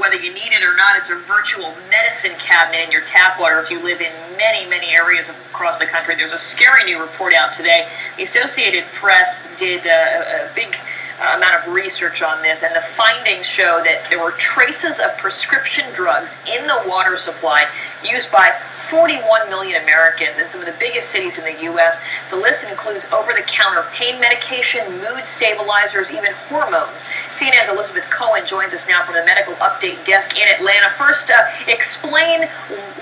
whether you need it or not, it's a virtual medicine cabinet in your tap water if you live in many areas across the country. There's a scary new report out today. The Associated Press did a big amount of research on this, and the findings show that there were traces of prescription drugs in the water supply used by 41 million Americans in some of the biggest cities in the U.S. The list includes over-the-counter pain medication, mood stabilizers, even hormones. CNN's Elizabeth Cohen joins us now from the Medical Update Desk in Atlanta. First, explain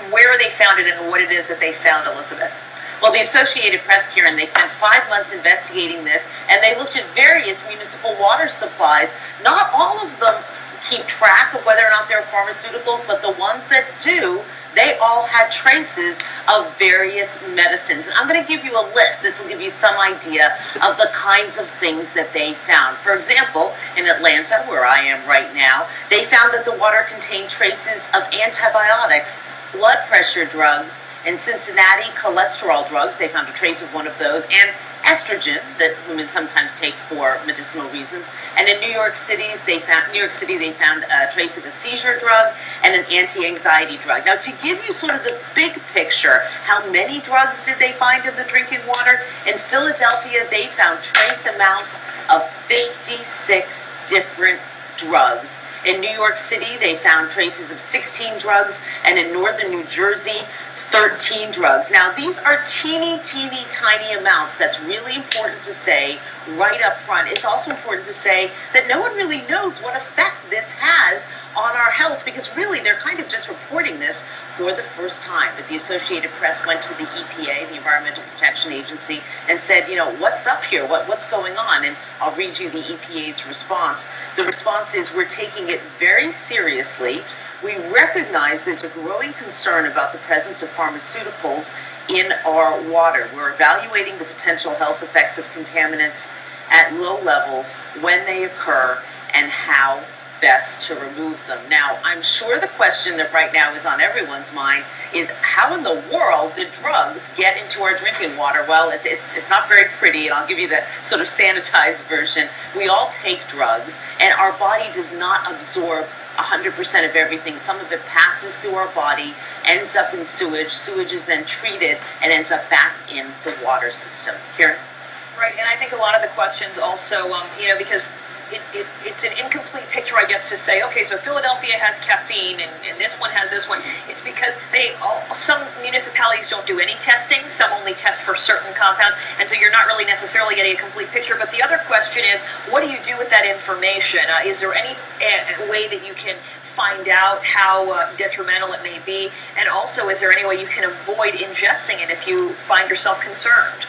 where they found it and what it is that they found, Elizabeth. Well, the Associated Press, Karen, they spent 5 months investigating this, and they looked at various municipal water supplies. Not all of them keep track of whether or not they're pharmaceuticals, but the ones that do, they all had traces of various medicines. And I'm going to give you a list. This will give you some idea of the kinds of things that they found. For example, in Atlanta, where I am right now, they found that the water contained traces of antibiotics, blood pressure drugs. In Cincinnati, cholesterol drugs, they found a trace of one of those, and estrogen that women sometimes take for medicinal reasons. And in New York City, they found a trace of a seizure drug and an anti-anxiety drug. Now, to give you sort of the big picture, how many drugs did they find in the drinking water? In Philadelphia, they found trace amounts of 56 different drugs. In New York City, they found traces of 16 drugs, and in northern New Jersey, 13 drugs. Now, these are teeny tiny amounts. That's really important to say right up front. It's also important to say that no one really knows what effect this has on our health, because really they're kind of just reporting this for the first time. But the Associated Press went to the EPA, the Environmental Protection Agency, and said, you know, what's up here? What's going on? And I'll read you the EPA's response. The response is, we're taking it very seriously. We recognize there's a growing concern about the presence of pharmaceuticals in our water. We're evaluating the potential health effects of contaminants at low levels when they occur and how best to remove them. Now, I'm sure the question that right now is on everyone's mind is, how in the world did drugs get into our drinking water? Well, it's not very pretty, and I'll give you the sort of sanitized version. We all take drugs, and our body does not absorb 100% of everything. Some of it passes through our body, ends up in sewage. Sewage is then treated and ends up back in the water system. Karen? Right, and I think a lot of the questions also, you know, because it's an incomplete picture, I guess, to say, okay, so Philadelphia has caffeine and this one has this one. It's because some municipalities don't do any testing, some only test for certain compounds, and so you're not really necessarily getting a complete picture. But the other question is, what do you do with that information? Is there any way that you can find out how detrimental it may be? And also, is there any way you can avoid ingesting it if you find yourself concerned?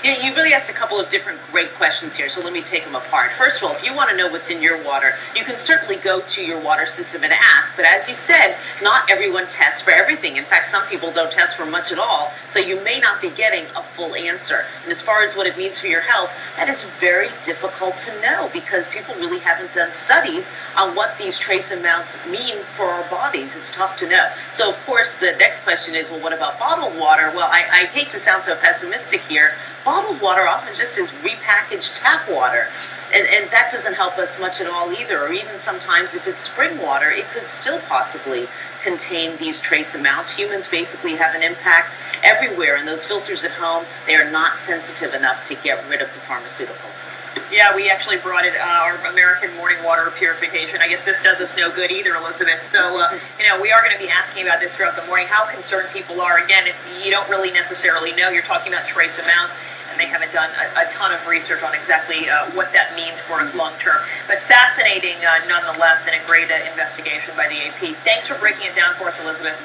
You know, you really asked a couple of different great questions here, so let me take them apart. First of all, if you want to know what's in your water, you can certainly go to your water system and ask. But as you said, not everyone tests for everything. In fact, some people don't test for much at all, so you may not be getting a full answer. And as far as what it means for your health, that is very difficult to know, because people really haven't done studies on what these trace amounts mean for our bodies. It's tough to know. So, of course, the next question is, well, what about bottled water? Well, I hate to sound so pessimistic here. Bottled water often just is repackaged tap water, and that doesn't help us much at all either. Or even sometimes if it's spring water, it could still possibly contain these trace amounts. Humans basically have an impact everywhere, and those filters at home, they are not sensitive enough to get rid of the pharmaceuticals. Yeah, we actually brought it, our American morning water purification. I guess this does us no good either, Elizabeth. So, you know, we are going to be asking about this throughout the morning, how concerned people are. Again, if you don't really necessarily know, you're talking about trace amounts, and they haven't done a ton of research on exactly what that means for us long term. But fascinating nonetheless, and a great investigation by the AP. Thanks for breaking it down for us, Elizabeth.